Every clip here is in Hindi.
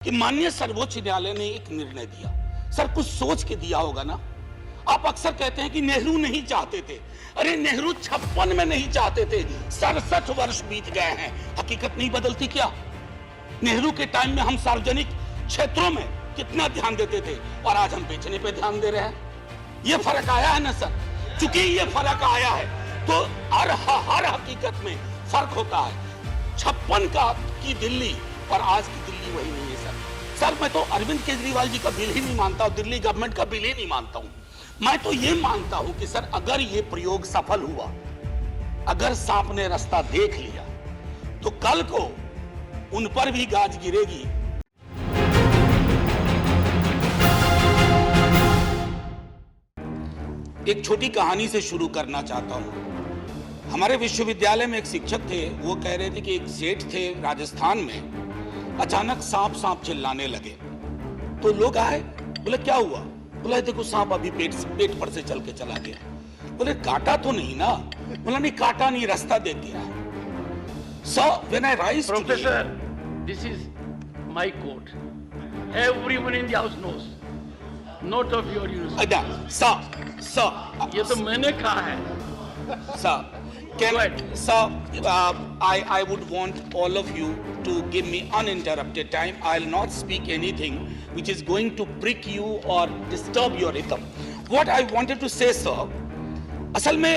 कि माननीय सर्वोच्च न्यायालय ने एक निर्णय दिया। सर कुछ सोच के दिया होगा ना। आप अक्सर कहते हैं कि नेहरू नहीं चाहते थे। अरे नेहरू 56 में नहीं चाहते थे, 67 वर्ष बीत गए हैं, हकीकत नहीं बदलती क्या? नेहरू के टाइम में हम सार्वजनिक क्षेत्रों में कितना ध्यान देते थे और आज हम बेचने पे ध्यान दे रहे हैं। ये फर्क आया है ना सर। चूंकि ये फर्क आया है तो हर हकीकत में फर्क होता है। 56 की दिल्ली और आज की दिल्ली वही नहीं है सर। सर मैं तो अरविंद केजरीवाल जी का बिल ही नहीं मानता हूं, दिल्ली गवर्नमेंट का बिल ही नहीं मानता हूं। मैं तो ये मानता हूं कि सर अगर ये प्रयोग सफल हुआ, अगर सांप ने रास्ता देख लिया तो कल को उन पर भी गाज गिरेगी। एक छोटी कहानी से शुरू करना चाहता हूं। हमारे विश्वविद्यालय में एक शिक्षक थे, वो कह रहे थे कि एक सेठ थे राजस्थान में, अचानक सांप सांप चिल्लाने लगे। तो लोग आए, बोले क्या हुआ? बोला देखो सांप अभी पेट पर से चल के चला गया। बोले काटा तो नहीं ना? बोला नहीं काटा नहीं, रास्ता देख गया। So when I rise Professor, this is my court. Everyone in the house knows. Not of your use. Sir, ये तो मैंने कहा है. Sir, I would want all of you to give me uninterrupted time. I'll not speak anything which is going to prick you or disturb your rhythm. What I wanted to say, sir, असल में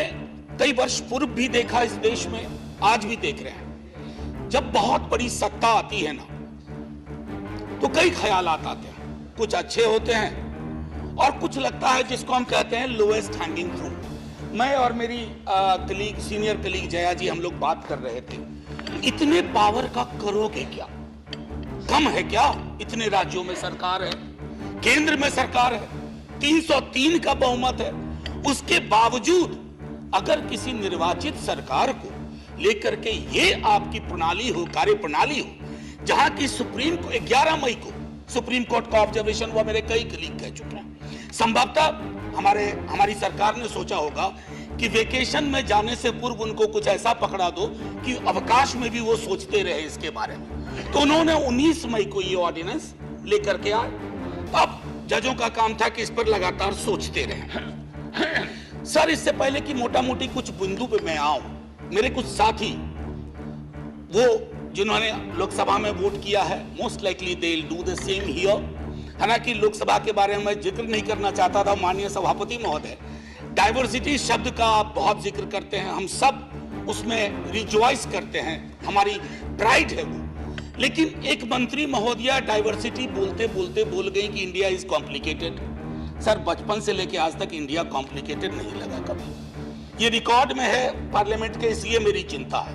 कई वर्ष पूर्व भी देखा इस देश में, आज भी देख रहे हैं। जब बहुत बड़ी सत्ता आती है ना, तो कई ख्यालात आते हैं। कुछ अच्छे होते हैं और कुछ लगता है जिसको हम कहते हैं लोएस्ट हैंगिंग फ्रूट। मैं और मेरी सीनियर कलीग जया जी हम लोग बात कर रहे थे, इतने पावर का करोगे क्या? कम है क्या? इतने राज्यों में सरकार है, केंद्र में सरकार है, 303 का बहुमत है। उसके बावजूद अगर किसी निर्वाचित सरकार को लेकर के ये आपकी प्रणाली हो, कार्य प्रणाली हो, जहां की सुप्रीम को 11 मई को सुप्रीम कोर्ट का ऑब्जर्वेशन हुआ, मेरे कई कलीग कह चुके हैं। संभवतः हमारी सरकार ने सोचा होगा कि वेकेशन में जाने से पूर्व उनको कुछ ऐसा पकड़ा दो कि अवकाश में भी वो सोचते रहे इसके बारे में। तो उन्होंने 19 मई को ये ऑर्डिनेंस लेकर के आए। अब जजों का काम था कि इस पर लगातार सोचते रहे। सर इससे पहले कि मोटा मोटी कुछ बिंदु पे मैं आऊं, मेरे कुछ साथी वो जिन्होंने लोकसभा में वोट किया है, most likely they will do the same here. हालांकि लोकसभा के बारे में जिक्र नहीं करना चाहता था माननीय सभापति महोदय, डाइवर्सिटी शब्द का आप बहुत जिक्र करते हैं, हम सब उसमें रिजॉइस करते हैं, हमारी प्राइड है वो। लेकिन एक मंत्री महोदया डाइवर्सिटी बोलते बोलते बोल गई कि इंडिया इज कॉम्प्लिकेटेड। सर बचपन से लेके आज तक इंडिया कॉम्प्लिकेटेड नहीं लगा कभी। ये रिकॉर्ड में है पार्लियामेंट के, इसलिए मेरी चिंता है।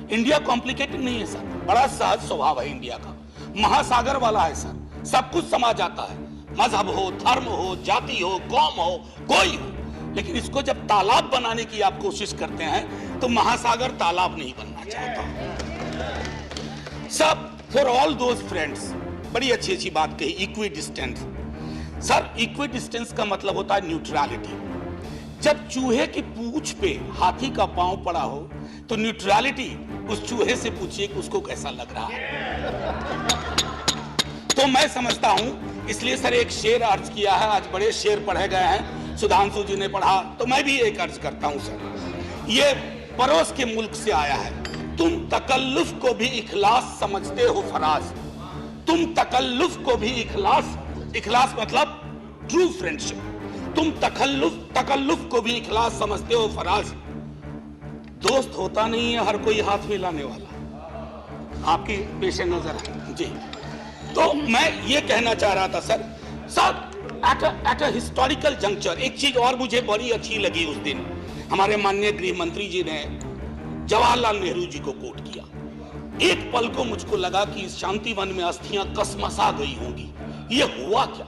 इंडिया कॉम्प्लिकेटेड नहीं है सर, बड़ा सहज स्वभाव है इंडिया का, महासागर वाला है सर, सब कुछ समा जाता है, मजहब हो, धर्म हो, जाति हो, कौम हो, कोई हो। लेकिन इसको जब तालाब बनाने की आप कोशिश करते हैं तो महासागर तालाब नहीं बनना चाहता। सब फॉर ऑल दोज फ्रेंड्स, बड़ी अच्छी अच्छी बात कही, equi distance. Sir equi distance का मतलब होता है न्यूट्रलिटी। जब चूहे की पूंछ पे हाथी का पांव पड़ा हो तो न्यूट्रलिटी उस चूहे से पूछिए कि उसको कैसा लग रहा है। तो मैं समझता हूं, इसलिए सर एक शेर अर्ज किया है। आज बड़े शेर पढ़े गए हैं, सुधांशु जी ने पढ़ा, तो मैं भी एक अर्ज करता हूं सर। ये पड़ोस के मुल्क से आया है। तुम तकल्लुफ को भी इखलास समझते हो फराज, तुम तकल्लुफ को भी इखलास मतलब ट्रू फ्रेंडशिप, तुम तकल्लुफ को भी इखलास समझते हो फराज। दोस्त होता नहीं है हर कोई हाथ मिलाने वाला, आपकी पेश नजर है जी। तो मैं ये कहना चाह रहा था sir at a historical juncture एक चीज और मुझे बड़ी अच्छी लगी उस दिन। हमारे माननीय गृह मंत्री जी ने जवाहरलाल नेहरू जी को कोट किया। एक पल को मुझको लगा कि इस शांतिवन में अस्थियां कसमसा गई होंगी। ये हुआ क्या?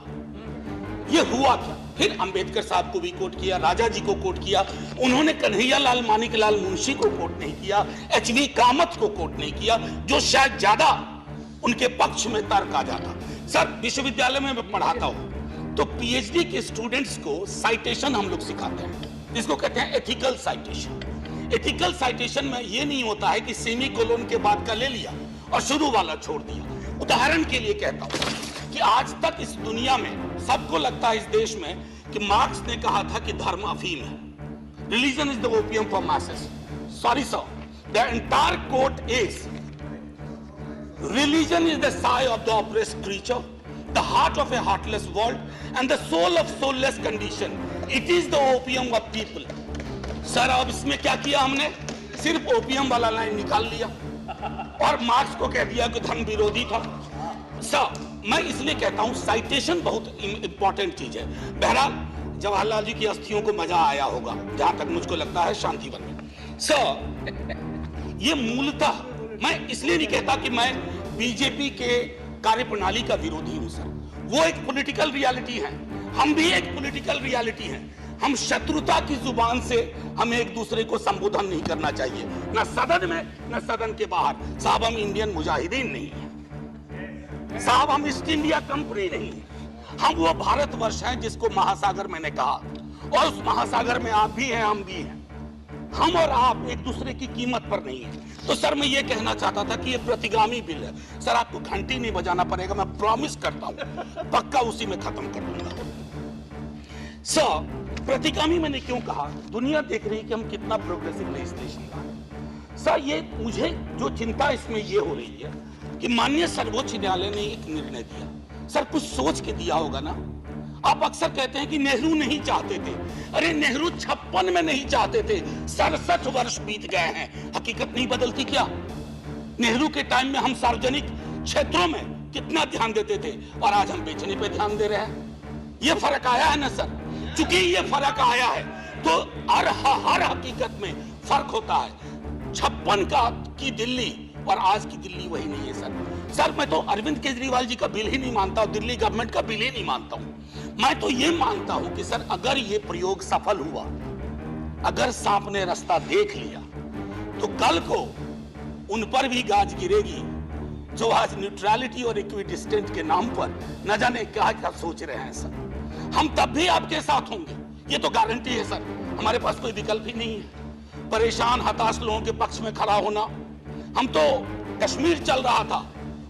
फिर अंबेडकर साहब को भी कोट किया, राजा जी को कोट किया, उन्होंने कन्हैयालाल मानिकलाल मुंशी को कोट नहीं किया, एचवी कामत को कोट नहीं किया, जो शायद ज्यादा उनके पक्ष में तर्क आ जाता। सर विश्वविद्यालय में मैं पढ़ाता हूं तो पीएचडी के स्टूडेंट्स को साइटेशन हम लोग सिखाते हैं, जिसको कहते हैं एथिकल साइटेशन। एथिकल साइटेशन में ये नहीं होता है कि सेमी कोलोन के बाद का ले लिया और शुरू वाला छोड़ दिया। उदाहरण के लिए कहता हूं कि आज तक इस दुनिया में सबको लगता है इस देश में कि मार्क्स ने कहा था कि धर्म अफीम है, religion is the opium for masses. Sorry sir, the entire quote is, religion is the sigh of the oppressed creature, the heart of a heartless world, and the soul of soulless condition. It is the opium of people. Sir अब इसमें क्या किया हमने? सिर्फ ओपियम वाला लाइन निकाल लिया और मार्क्स को कह दिया कि धर्म विरोधी था। सर मैं इसलिए कहता हूं साइटेशन बहुत इंपॉर्टेंट चीज है। बहरहाल जवाहरलाल जी की अस्थियों को मजा आया होगा, जहां तक मुझको लगता है शांतिवन में। सर ये मूलतः मैं इसलिए नहीं कहता कि मैं बीजेपी के कार्यप्रणाली का विरोधी हूं सर, वो एक पॉलिटिकल रियलिटी है, हम भी एक पॉलिटिकल रियलिटी है। हम शत्रुता की जुबान से हमें एक दूसरे को संबोधन नहीं करना चाहिए, न सदन में न सदन के बाहर। साहब हम इंडियन मुजाहिदीन नहीं है साहब, हम ईस्ट इंडिया कंपनी नहीं है, हम वो भारतवर्ष हैं जिसको महासागर मैंने कहा, और उस महासागर में आप भी हैं हम भी हैं। हम और आप एक दूसरे की कीमत पर नहीं है। तो सर मैं ये कहना चाहता था कि ये प्रतिगामी बिल है सर, आपको घंटी नहीं बजाना पड़ेगा, मैं प्रॉमिस करता हूं पक्का उसी में खत्म कर दूंगा। सर प्रतिगामी मैंने क्यों कहा? दुनिया देख रही है कि हम कितना प्रोग्रेसिव लेजिस्लेशन ला रहे हैं। सर ये मुझे जो चिंता इसमें ये हो रही है कि माननीय सर्वोच्च न्यायालय ने एक निर्णय दिया, सर कुछ सोच के दिया होगा ना। आप अक्सर कहते हैं कि नेहरू नहीं चाहते थे, अरे नेहरू 56 में नहीं चाहते थे, 67 वर्ष बीत गए हैं, हकीकत नहीं बदलती क्या? नेहरू के टाइम में हम सार्वजनिक क्षेत्रों में कितना ध्यान देते थे और आज हम बेचने पे ध्यान दे रहे हैं। ये फर्क आया है ना सर। चूंकि ये फर्क आया है तो हर हकीकत में फर्क होता है। 56 का की दिल्ली और आज की दिल्ली वही नहीं है सर। सर मैं तो अरविंद केजरीवाल जी का बिल ही नहीं मानता हूं, दिल्ली गवर्नमेंट का बिल ही नहीं मानता हूं। मैं तो ये मानता हूं कि सर अगर ये प्रयोग सफल हुआ, अगर सांप ने रास्ता देख लिया, तो कल को उन पर भी गाज गिरेगी जो आज न्यूट्रलिटी और इक्विडिस्टेंट के नाम पर न जाने क्या क्या सोच रहे हैं सर। हम तब भी आपके साथ होंगे, ये तो गारंटी है सर, हमारे पास कोई विकल्प ही नहीं है। परेशान हताश लोगों के पक्ष में खड़ा होना। हम तो कश्मीर चल रहा था,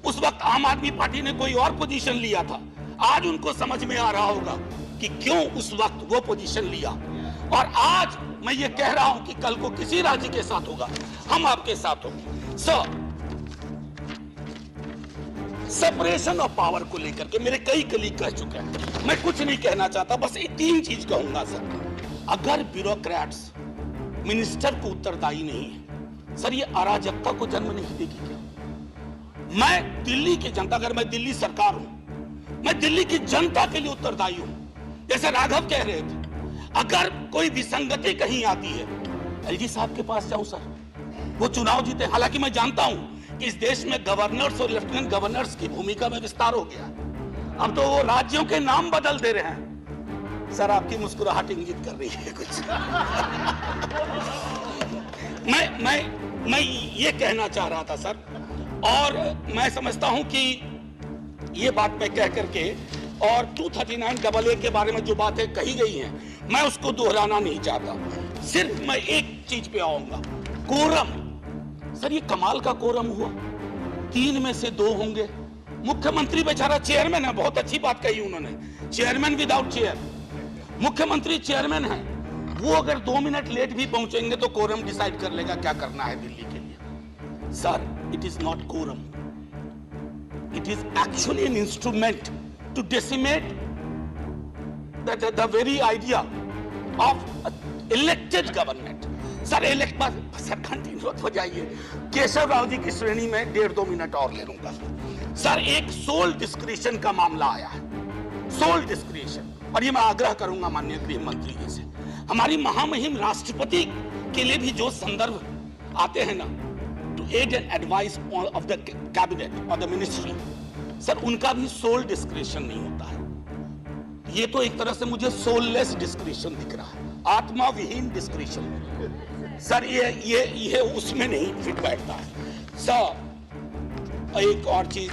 उस वक्त आम आदमी पार्टी ने कोई और पोजीशन लिया था, आज उनको समझ में आ रहा होगा कि क्यों उस वक्त वो पोजीशन लिया। और आज मैं ये कह रहा हूं कि कल को किसी राज्य के साथ होगा, हम आपके साथ होंगे। सर सेपरेशन ऑफ पावर को लेकर के मेरे कई कलीग कह चुके हैं, मैं कुछ नहीं कहना चाहता, बस ये 3 चीज कहूंगा सर। अगर ब्यूरोक्रेट्स मिनिस्टर को उत्तरदायी नहीं है सर, ये अराजकता को जन्म नहीं देगी क्या? मैं दिल्ली की जनता, अगर मैं दिल्ली सरकार हूं, मैं दिल्ली की जनता के लिए उत्तरदायी हूं। जैसे राघव कह रहे थे, अगर कोई विसंगति कहीं आती है एलजी साहब के पास जाऊं सर, वो चुनाव जीते। हालांकि मैं जानता हूं कि इस देश में गवर्नर्स और लेफ्टिनेंट गवर्नर्स की भूमिका में विस्तार हो गया, अब तो वो राज्यों के नाम बदल दे रहे हैं। सर आपकी मुस्कुराहट इंगित कर रही है कुछ। मैं ये कहना चाह रहा था सर, और मैं समझता हूं कि ये बात मैं कह करके, और 239AA के बारे में जो बातें कही गई हैं मैं उसको दोहराना नहीं चाहता। सिर्फ मैं एक चीज पे आऊंगा, कोरम। सर ये कमाल का कोरम हुआ, 3 में से 2 होंगे। मुख्यमंत्री बेचारा चेयरमैन है, बहुत अच्छी बात कही उन्होंने, चेयरमैन विदाउट चेयर। मुख्यमंत्री चेयरमैन है, वो अगर 2 मिनट लेट भी पहुंचेंगे तो कोरम डिसाइड कर लेगा क्या करना है दिल्ली के लिए। Sir it is not quorum, it is actually an instrument to decimate the very idea of elected government. Sir sir continuous हो जाइए, केशव राव जी की श्रेणी में 1.5-2 मिनट और ले लूंगा। सर एक सोल डिस्क्रिशन का मामला आया है, सोल डिस्क्रिशन, और ये मैं आग्रह करूंगा माननीय गृह मंत्री जी से, हमारी महामहिम राष्ट्रपति के लिए भी जो संदर्भ आते हैं ना, to aid and advice of the cabinet और द मिनिस्ट्री, सर उनका भी सोल डिस्क्रिशन नहीं होता है। ये तो एक तरह से मुझे सोललेस डिस्क्रिशन दिख रहा है, आत्मा विहीन डिस्क्रिशन। सर ये उसमें नहीं फिट बैठता है। सर एक और चीज,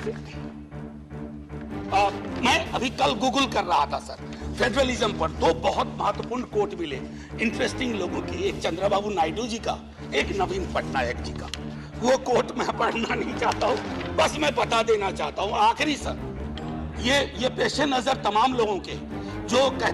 मैं अभी कल गूगल कर रहा था सर फेडरलिज्म पर, 2 बहुत महत्वपूर्ण कोट मिले इंटरेस्टिंग लोगों की, एक चंद्रबाबू नायडू जी का, एक नवीन पटनायक जी का। वो कोट मैं पढ़ना नहीं चाहता हूं, बस मैं बता देना चाहता हूं आखिरी सर, ये पेश नजर तमाम लोगों के जो कहते